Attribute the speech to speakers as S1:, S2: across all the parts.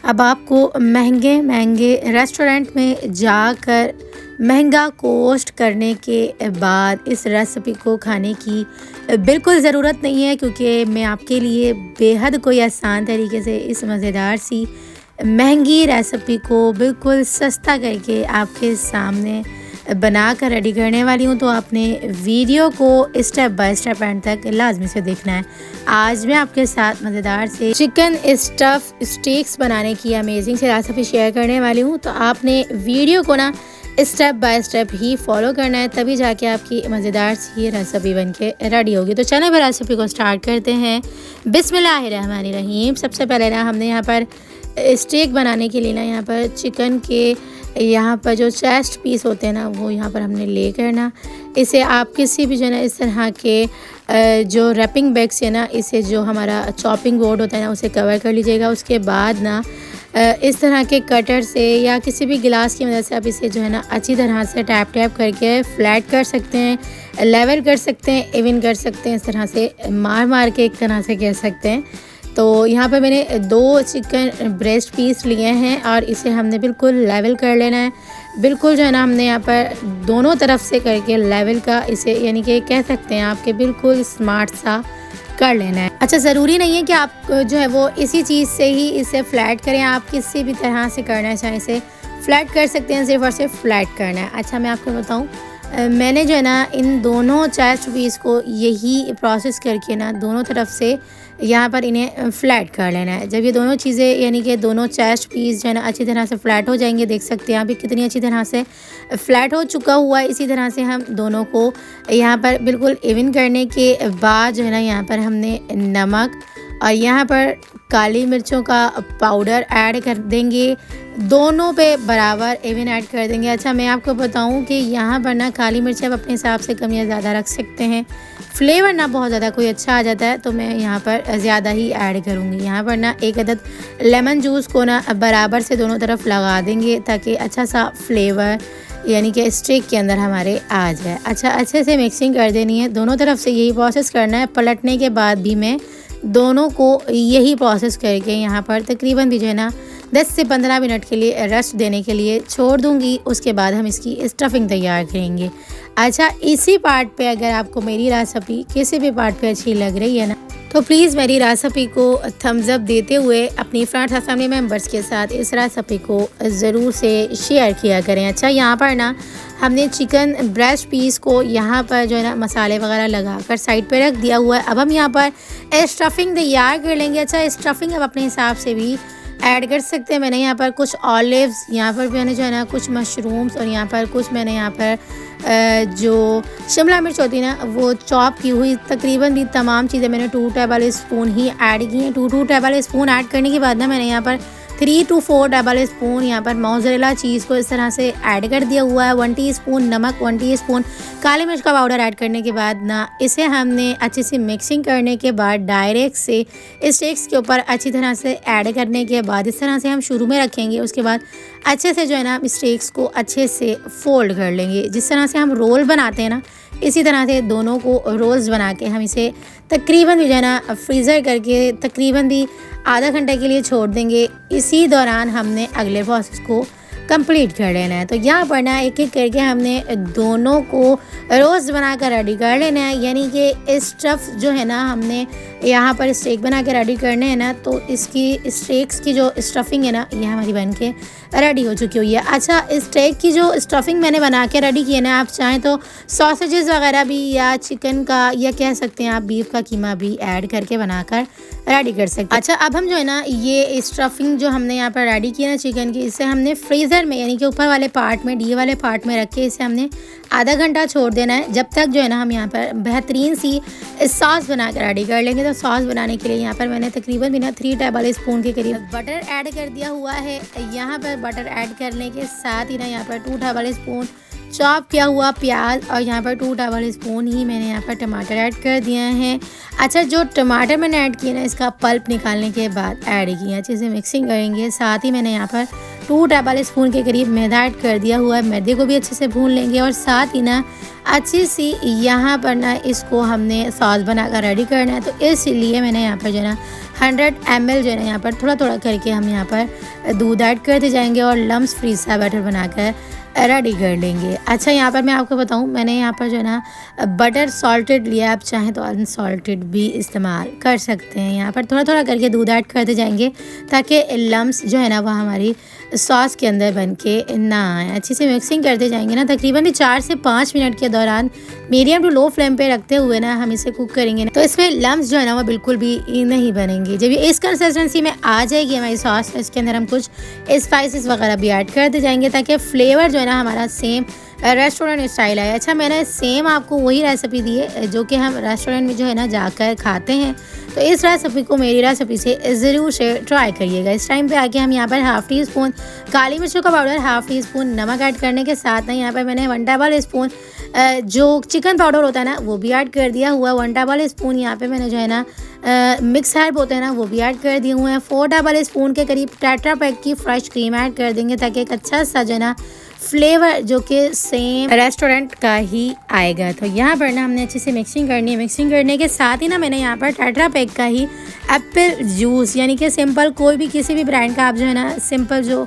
S1: अब आपको महंगे महंगे रेस्टोरेंट में जाकर महंगा कॉस्ट करने के बाद इस रेसिपी को खाने की बिल्कुल ज़रूरत नहीं है, क्योंकि मैं आपके लिए बेहद कोई आसान तरीके से इस मज़ेदार सी महंगी रेसिपी को बिल्कुल सस्ता करके आपके सामने बना कर रेडी करने वाली हूँ। तो आपने वीडियो को स्टेप बाय स्टेप एंड तक लाजमी से देखना है। आज मैं आपके साथ मज़ेदार से चिकन स्टफ़ स्टेक्स बनाने की अमेजिंग से रेसिपी शेयर करने वाली हूँ। तो आपने वीडियो को ना step by step he follow करना है, तभी जाके आपकी मज़ेदार सी रेसिपी बन के रेडी होगी। तो चलो मैं रेसिपी को स्टार्ट करते हैं। बिस्मिल्लाहिर्रहमानिर्रहीम। सबसे पहले ना हमने यहाँ पर स्टेक बनाने के लिए ना यहाँ पर चिकन के यहाँ पर जो चेस्ट पीस होते हैं ना वो यहाँ पर हमने ले कर ना इसे आप किसी भी जो है ना इस तरह के जो रैपिंग बैग से ना इसे जो हमारा चॉपिंग बोर्ड होता है ना उसे कवर कर लीजिएगा। उसके बाद ना इस तरह के कटर से या किसी भी गिलास की मदद से आप इसे जो है ना अच्छी तरह से टैप टैप करके फ्लैट कर सकते हैं, लेवल कर सकते हैं, इवन कर सकते हैं, इस तरह से मार मार के एक तरह से कह सकते हैं। तो यहाँ पर मैंने 2 चिकन ब्रेस्ट पीस लिए हैं और इसे हमने बिल्कुल लेवल कर लेना है। बिल्कुल जो है ना हमने यहाँ पर दोनों तरफ से करके लेवल का इसे यानी कि कह सकते हैं आपके बिल्कुल स्मार्ट सा कर लेना है। अच्छा, ज़रूरी नहीं है कि आप जो है वो इसी चीज़ से ही इसे फ्लैट करें, आप किसी भी तरह से करना चाहें इसे फ्लैट कर सकते हैं, सिर्फ और सिर्फ फ्लैट करना है। अच्छा, मैं आपको बताऊँ, मैंने जो है ना इन दोनों चेस्ट पीस को यही प्रोसेस करके ना दोनों तरफ से यहाँ पर इन्हें फ्लैट कर लेना है। जब ये दोनों चीज़ें यानी कि दोनों चेस्ट पीस जो है ना अच्छी तरह से फ्लैट हो जाएंगे, देख सकते हैं आप कितनी अच्छी तरह से फ्लैट हो चुका हुआ है। इसी तरह से हम दोनों को यहाँ पर बिल्कुल इवन करने के बाद जो है ना यहाँ पर हमने नमक और यहाँ पर काली मिर्चों का पाउडर ऐड कर देंगे, दोनों पे बराबर इवन ऐड कर देंगे। अच्छा, मैं आपको बताऊं कि यहाँ पर ना काली मिर्च आप अपने हिसाब से कम या ज़्यादा रख सकते हैं। फ्लेवर ना बहुत ज़्यादा कोई अच्छा आ जाता है तो मैं यहाँ पर ज़्यादा ही ऐड करूँगी। यहाँ पर ना 1 अदद लेमन जूस को ना बराबर से दोनों तरफ लगा देंगे ताकि अच्छा सा फ्लेवर यानी कि स्टेक के अंदर हमारे आ जाए। अच्छा, अच्छे से मिक्सिंग कर देनी है, दोनों तरफ से यही प्रोसेस करना है। पलटने के बाद भी मैं दोनों को यही प्रोसेस करके यहाँ पर तकरीबन भी जो है ना 10 से 15 मिनट के लिए रेस्ट देने के लिए छोड़ दूँगी। उसके बाद हम इसकी स्टफिंग तैयार करेंगे। अच्छा, इसी पार्ट पे अगर आपको मेरी रेसिपी किसी भी पार्ट पे अच्छी लग रही है ना तो प्लीज़ मेरी रेसिपी को थम्स अप देते हुए अपनी फ्रेंड्स और फैमिली मेम्बर्स के साथ इस रेसिपी को ज़रूर से शेयर किया करें। अच्छा, यहाँ पर ना हमने चिकन ब्रेस्ट पीस को यहाँ पर जो है ना मसाले वगैरह लगा कर साइड पे रख दिया हुआ है। अब हम यहाँ पर स्टफिंग तैयार कर लेंगे। अच्छा, स्टफिंग अब अपने हिसाब से भी ऐड कर सकते हैं। मैंने यहाँ पर कुछ ऑलिव्स, यहाँ पर मैंने जो है ना कुछ मशरूम्स और यहाँ पर कुछ मैंने यहाँ पर जो शिमला मिर्च होती है ना वो चॉप की हुई, तकरीबन भी तमाम चीज़ें मैंने 2 टेबल स्पून ही ऐड की हैं। 2 टेबल स्पून ऐड करने के बाद ना मैंने यहाँ पर 3 to 4 टेबल स्पून यहाँ पर मोज़रेला चीज़ को इस तरह से ऐड कर दिया हुआ है। 1 टीस्पून नमक, 1 टीस्पून काली मिर्च का पाउडर ऐड करने के बाद ना इसे हमने अच्छे से मिक्सिंग करने के बाद डायरेक्ट से स्टेक्स के ऊपर अच्छी तरह से ऐड करने के बाद इस तरह से हम शुरू में रखेंगे। उसके बाद अच्छे से जो है ना स्टेक्स को अच्छे से फोल्ड कर लेंगे। जिस तरह से हम रोल बनाते हैं ना इसी तरह से दोनों को रोल्स बना के हम इसे तकरीबन भी जो है ना फ्रीज़र करके तकरीबन भी आधा घंटे के लिए छोड़ देंगे। इसी दौरान हमने अगले प्रोसेस को कंप्लीट कर लेना है। तो यहाँ पर ना एक एक करके हमने दोनों को रोस्ट बनाकर रेडी कर लेना है। यानी कि स्टफ़ जो है ना हमने यहाँ पर स्टेक बना के रेडी करने हैं ना, तो इसकी स्टेक्स की जो स्टफिंग है ना ये हमारी बन के रेडी हो चुकी हुई है। अच्छा, स्टेक की जो स्टफिंग मैंने बना के रेडी की है ना, आप चाहें तो सॉसेजेस वगैरह भी या चिकन का या कह सकते हैं आप बीफ का कीमा भी ऐड करके बनाकर रेडी कर सकते हैं। अच्छा, अब हम जो है ना ये स्टफिंग जो हमने यहाँ पर रेडी की है ना चिकन की, इसे हमने फ्रीज़र में यानी कि ऊपर वाले पार्ट में डी वाले पार्ट में रख के इसे हमने आधा घंटा छोड़ देना है, जब तक जो है ना हम यहाँ पर बेहतरीन सी सॉस बना कर रेडी कर लेंगे। तो सॉस बनाने के लिए यहाँ पर मैंने तकरीबन भी ना 3 टेबल स्पून के करीब बटर ऐड कर दिया हुआ है। यहाँ पर बटर ऐड करने के साथ ही ना यहाँ पर 2 टेबल स्पून चॉप किया हुआ प्याज और यहाँ पर 2 टेबल स्पून ही मैंने यहाँ पर टमाटर ऐड कर दिए हैं। अच्छा, जो टमाटर मैंने ऐड किए ना इसका पल्प निकालने के बाद ऐड किया, अच्छे से मिक्सिंग करेंगे। साथ ही मैंने यहाँ पर 2 टेबल स्पून के करीब मैदा ऐड कर दिया हुआ है। मैदे को भी अच्छे से भून लेंगे और साथ ही ना अच्छी सी यहाँ पर ना इसको हमने सॉस बनाकर रेडी करना है। तो इसलिए मैंने यहाँ पर जो है ना 100 ml जो है ना यहाँ पर थोड़ा थोड़ा करके हम यहाँ पर दूध ऐड करते जाएंगे और लम्स फ्री सा बैटर बनाकर रेडी कर लेंगे। अच्छा, यहाँ पर मैं आपको बताऊँ, मैंने यहाँ पर जो है ना बटर सॉल्टेड लिया, आप चाहें तो अनसॉल्टेड भी इस्तेमाल कर सकते हैं। यहाँ पर थोड़ा थोड़ा करके दूध ऐड करते जाएंगे ताकि लम्स जो है ना वह हमारी सॉस के अंदर बन के ना आए। अच्छे से मिक्सिंग करते जाएंगे ना, तकरीबन 4 से 5 मिनट के दौरान मीडियम टू लो फ्लेम पे रखते हुए ना हम इसे कुक करेंगे ना, तो इसमें लम्स जो है ना वो बिल्कुल भी नहीं बनेंगे। जब ये इस कंसिस्टेंसी में आ जाएगी हमारी सॉस, तो इसके अंदर हम कुछ स्पाइसेस वगैरह भी ऐड करते जाएंगे ताकि फ्लेवर जो है ना हमारा सेम रेस्टोरेंट स्टाइल आए। अच्छा, मैंने सेम आपको वही रेसिपी दी है जो कि हम रेस्टोरेंट में जो है ना जाकर खाते हैं, तो इस रेसिपी को मेरी रेसिपी से ज़रूर से ट्राई करिएगा। इस टाइम पे आके हम यहाँ पर हाफ़ टी स्पून काली मिर्चों का पाउडर, हाफ़ टी स्पून नमक ऐड करने के साथ ना यहाँ पर मैंने 1 टेबल स्पून जो चिकन पाउडर होता है ना वो भी ऐड कर दिया हुआ। 1 टेबल स्पून यहाँ पे मैंने जो है ना मिक्स हर्ब होते हैं ना वो भी ऐड कर दिए हुए हैं। 4 टेबल स्पून के करीब टेट्रा पैक की फ्रेश क्रीम ऐड कर देंगे ताकि एक अच्छा सा जो है ना फ्लेवर जो कि सेम रेस्टोरेंट का ही आएगा। तो यहाँ पर ना हमने अच्छे से मिक्सिंग करनी है। मिक्सिंग करने के साथ ही ना मैंने यहाँ पर टेट्रा पैक का ही एप्पल जूस, यानी कि सिंपल कोई भी किसी भी ब्रांड का आप जो है ना सिंपल जो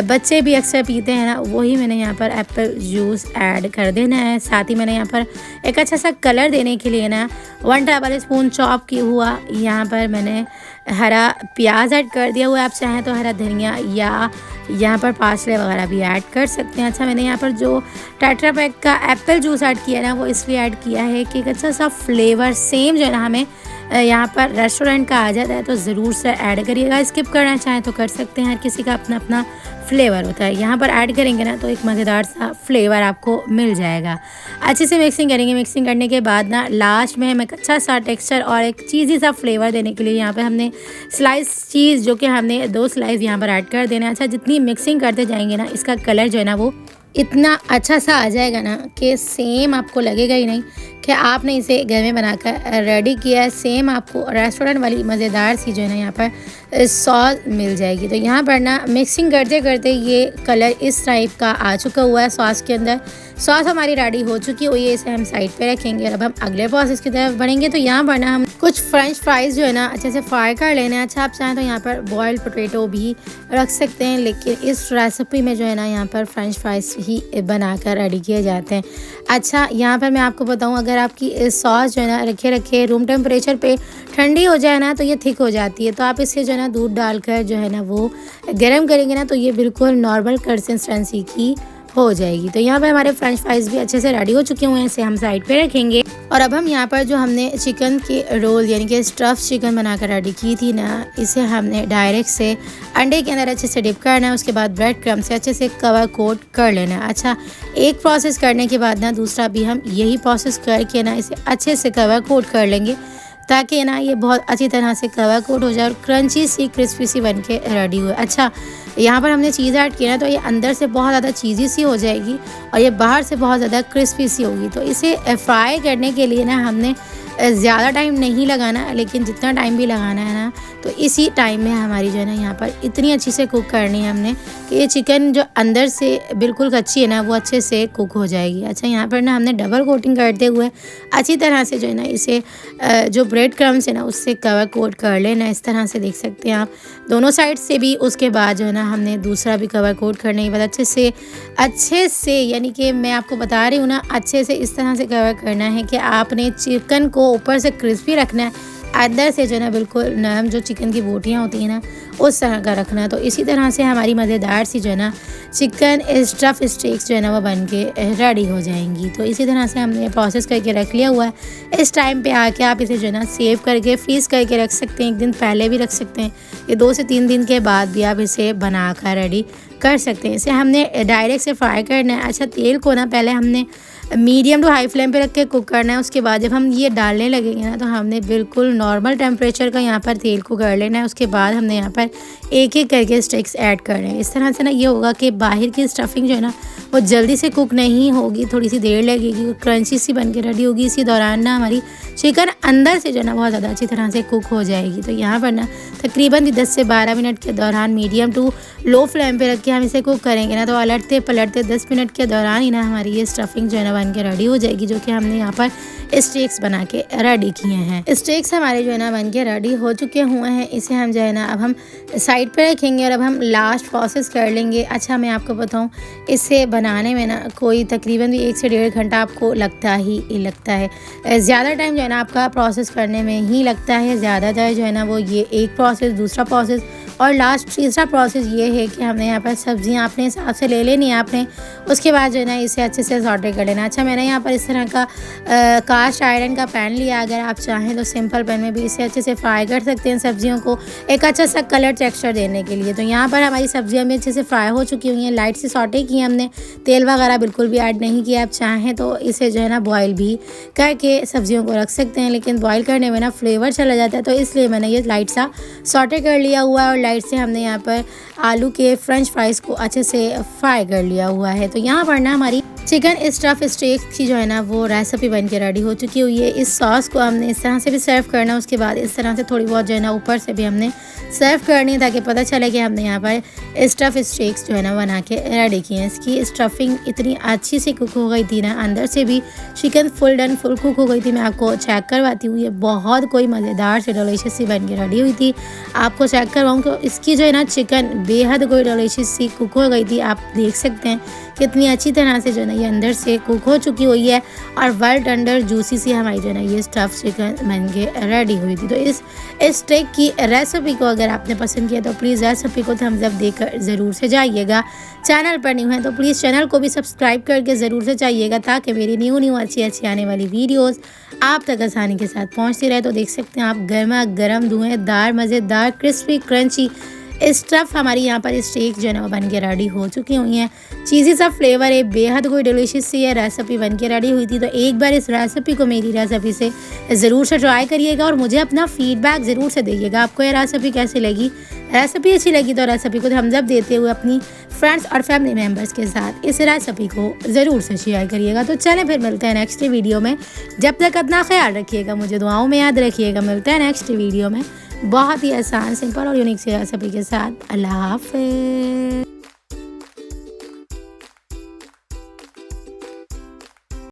S1: बच्चे भी अक्सर पीते हैं ना वही मैंने यहाँ पर एप्पल जूस ऐड कर देना है। साथ ही मैंने यहाँ पर एक अच्छा सा कलर देने के लिए ना 1 टेबल स्पून चॉप किया हुआ यहाँ पर मैंने हरा प्याज ऐड कर दिया हुआ है। आप चाहें तो हरा धनिया या यहाँ पर पार्सले वगैरह भी ऐड कर सकते हैं। अच्छा, मैंने यहाँ पर जो टेट्रा पैक का एप्पल जूस ऐड किया ना वो इसलिए ऐड किया है कि एक अच्छा सा फ्लेवर सेम जो है ना हमें यहाँ पर रेस्टोरेंट का आ जाता है, तो ज़रूर से ऐड करिएगा। स्किप करना चाहें तो कर सकते हैं, हर किसी का अपना अपना फ्लेवर होता है। यहाँ पर ऐड करेंगे ना तो एक मज़ेदार सा फ्लेवर आपको मिल जाएगा। अच्छे से मिक्सिंग करेंगे। मिक्सिंग करने के बाद ना लास्ट में हमें अच्छा सा टेक्सचर और एक चीज़ी सा फ्लेवर देने के लिए यहाँ पे हमने स्लाइस चीज़ जो कि हमने 2 स्लाइस यहाँ पर ऐड कर देना है। अच्छा, जितनी मिक्सिंग करते जाएंगे ना इसका कलर जो है ना वो इतना अच्छा सा आ जाएगा ना कि सेम आपको लगेगा ही नहीं कि आपने इसे घर में बनाकर रेडी किया है। सेम आपको रेस्टोरेंट वाली मज़ेदार सी जो है ना यहाँ पर सॉस मिल जाएगी। तो यहाँ पर ना मिक्सिंग करते करते ये कलर इस टाइप का आ चुका हुआ है सॉस के अंदर। सॉस हमारी रेडी हो चुकी हुई है, इसे हम साइड पे रखेंगे और अब हम अगले प्रोसेस की तरफ बढ़ेंगे। तो यहाँ पर ना हम कुछ फ्रेंच फ्राइज़ जो है ना अच्छे से फ्राई कर लेना है। अच्छा, आप चाहें तो यहाँ पर बॉयल्ड पोटैटो भी रख सकते हैं, लेकिन इस रेसिपी में जो है ना यहाँ पर फ्रेंच फ्राइज़ ही बनाकर रेडी किए जाते हैं। अच्छा, यहाँ पर मैं आपको बताऊँ, अगर आपकी सॉस जो है ना रखे रखे रूम टेम्परेचर पे ठंडी हो जाए ना तो ये थिक हो जाती है, तो आप इसे जो है ना दूध डालकर जो है ना वो गर्म करेंगे ना तो ये बिल्कुल नॉर्मल कंसिस्टेंसी की हो जाएगी। तो यहाँ पर हमारे फ्रेंच फ्राइज़ भी अच्छे से रेडी हो चुके हुए हैं, इसे हम साइड पे रखेंगे। और अब हम यहाँ पर जो हमने चिकन के रोल यानी कि स्टफ़ चिकन बनाकर रेडी की थी ना, इसे हमने डायरेक्ट से अंडे के अंदर अच्छे से डिप करना है। उसके बाद ब्रेड क्रम्ब से अच्छे से कवर कोट कर लेना है। अच्छा, एक प्रोसेस करने के बाद ना दूसरा भी हम यही प्रोसेस करके ना इसे अच्छे से कवर कोट कर लेंगे ताकि ना ये बहुत अच्छी तरह से कवर कोट हो जाए और क्रंची सी क्रिस्पी सी बन के रेडी हो। अच्छा, यहाँ पर हमने चीज़ ऐड किया ना तो ये अंदर से बहुत ज़्यादा चीज़ी सी हो जाएगी और ये बाहर से बहुत ज़्यादा क्रिस्पी सी होगी। तो इसे फ्राई करने के लिए ना हमने ज़्यादा टाइम नहीं लगाना, लेकिन जितना टाइम भी लगाना है ना तो इसी टाइम में हमारी जो है ना यहाँ पर इतनी अच्छी से कुक करनी है हमने कि ये चिकन जो अंदर से बिल्कुल कच्ची है ना वो अच्छे से कुक हो जाएगी। अच्छा, यहाँ पर ना हमने डबल कोटिंग करते हुए अच्छी तरह से जो है ना इसे जो ब्रेड क्रम्स है ना उससे कवर कोट कर लेना। इस तरह से देख सकते हैं आप दोनों साइड से भी। उसके बाद जो है ना हमने दूसरा भी कवर कोट करने के बाद अच्छे से यानी कि मैं आपको बता रही हूँ ना अच्छे से इस तरह से कवर करना है कि आपने चिकन को ऊपर से क्रिस्पी रखना है, अंदर से जो है ना बिल्कुल नरम जो चिकन की बोटियाँ होती हैं ना उस तरह का रखना है। तो इसी तरह से हमारी मज़ेदार सी जो है ना चिकन स्टफ़ स्टेक्स जो है ना वो बन के रेडी हो जाएंगी। तो इसी तरह से हमने प्रोसेस करके रख लिया हुआ है। इस टाइम पे आके आप इसे जो है ना सेव करके फ्रीज़ करके रख सकते हैं, 1 दिन पहले भी रख सकते हैं, ये 2 से 3 दिन के बाद भी आप इसे बना कर रेडी कर सकते हैं। इसे हमने डायरेक्ट से फ्राई करना है। अच्छा, तेल को ना पहले हमने मीडियम टू हाई फ्लेम पे रख के कुक करना है। उसके बाद जब हम ये डालने लगेंगे ना तो हमने बिल्कुल नॉर्मल टेम्परेचर का यहाँ पर तेल को कर लेना है। उसके बाद हमने यहाँ पर एक एक करके स्टिक्स ऐड करने हैं। इस तरह से ना ये होगा कि बाहर की स्टफिंग जो है ना वो जल्दी से कुक नहीं होगी, थोड़ी सी देर लगेगी, क्रंची सी बन के रेडी होगी। इसी दौरान ना हमारी चिकन अंदर से जो है ना बहुत ज़्यादा अच्छी तरह से कुक हो जाएगी। तो यहाँ पर ना तकरीबन 10 से 12 मिनट के दौरान मीडियम टू लो फ्लेम पे रख के हम इसे कुक करेंगे ना तो अलटते पलटते 10 मिनट के दौरान ही ना हमारी ये स्टफिंग जो है ना बन के रेडी हो जाएगी, जो कि हमने यहाँ पर स्टेक्स बना के रेडी किए हैं। स्टेक्स हमारे जो है ना बन के रेडी हो चुके हुए हैं। इसे हम जो है ना अब हम साइड पे रखेंगे और अब हम लास्ट प्रोसेस कर लेंगे। अच्छा, मैं आपको बताऊं, इसे बनाने में ना कोई तकरीबन भी 1 से 1.5 घंटा आपको लगता है। ज़्यादा टाइम जो है ना आपका प्रोसेस करने में ही लगता है। ज़्यादातर जो है ना वो ये एक प्रोसेस, दूसरा प्रोसेस और लास्ट तीसरा प्रोसेस ये है कि हमने यहाँ पर सब्जियाँ अपने हिसाब से ले लेनी है आपने। उसके बाद जो है ना इसे अच्छे से सॉटे कर लेना। अच्छा, मैंने यहाँ पर इस तरह का कास्ट आयरन का पैन लिया। अगर आप चाहें तो सिंपल पैन में भी इसे अच्छे से फ्राई कर सकते हैं सब्जियों को एक अच्छा सा कलर टेक्सचर देने के लिए। तो यहाँ पर हमारी सब्जियाँ भी अच्छे से फ्राई हो चुकी हुई हैं, लाइट से सॉटे की हमने, तेल वगैरह बिल्कुल भी ऐड नहीं किया। आप चाहें तो इसे जो है ना बॉयल भी करके सब्जियों को रख सकते हैं, लेकिन बॉयल करने में ना फ्लेवर चला जाता है, तो इसलिए मैंने ये लाइट सा सॉटे कर लिया हुआ है। और लाइट से हमने यहाँ पर आलू के फ्रेंच फ्राइज़ को अच्छे से फ्राई कर लिया हुआ है। तो यहाँ पर ना हमारी चिकन स्टफ स्टेक की जो है ना वो रेसिपी बन के रेडी हो चुकी हुई है। इस सॉस को हमने इस तरह से भी सर्व करना है, उसके बाद इस तरह से थोड़ी बहुत जो है ना ऊपर से भी हमने सर्व करनी है, ताकि पता चले कि हमने यहाँ पर स्टफ स्टेक्स जो है ना बना के रेडी किए हैं। इसकी स्टफिंग इतनी अच्छी से कुक हो गई थी ना, अंदर से भी चिकन फुल कुक हो गई थी। मैं आपको चेक करवाती हूँ, ये बहुत कोई मज़ेदार से डिलीशियस सी बन के रेडी हुई थी। आपको चेक करवाऊँ तो इसकी जो है ना चिकन बेहद कोई डिलीशियस सी कुक हो गई थी। आप देख सकते हैं कितनी अच्छी तरह से जो है ना ये अंदर से कुक हो चुकी हुई है और वेल टेंडर जूसी सी हमारी जो है ना ये स्टफ चिकन बन के रेडी हुई थी। तो इस स्टेक की रेसिपी को अगर आपने पसंद किया तो प्लीज़ रेसिपी को थम्स अप देकर ज़रूर से जाइएगा। चैनल पर न्यू है तो प्लीज़ चैनल को भी सब्सक्राइब करके ज़रूर से जाइएगा, ताकि मेरी न्यू अच्छी आने वाली वीडियोज़ आप तक आसानी के साथ पहुँचती रहे। तो देख सकते हैं आप गर्मा गर्म धुएँदार मज़ेदार क्रिस्पी क्रंची स्टफ़ हमारी यहाँ पर स्टेक जो है ना वो बन के रेडी हो चुकी हुई हैं। चीज़ी सा फ्लेवर है, बेहद कोई डिलीशियस सी है रेसिपी बन के रेडी हुई थी। तो एक बार इस रेसिपी को मेरी रेसिपी से ज़रूर से ट्राई करिएगा और मुझे अपना फीडबैक ज़रूर से दीजिएगा। आपको ये रेसिपी कैसी लगी? रेसिपी अच्छी लगी तो रेसिपी को थम्स अप देते हुए अपनी फ्रेंड्स और फैमिली मेम्बर्स के साथ इस रेसिपी को ज़रूर से शेयर करिएगा। तो चलें फिर मिलते हैं नेक्स्ट वीडियो में। जब तक अपना ख्याल रखिएगा, मुझे दुआओं में याद रखिएगा। मिलते हैं नेक्स्ट वीडियो में बहुत ही आसान, सिंपल और यूनिक सी रेसिपी के साथ। अल्लाह हाफ़िज़।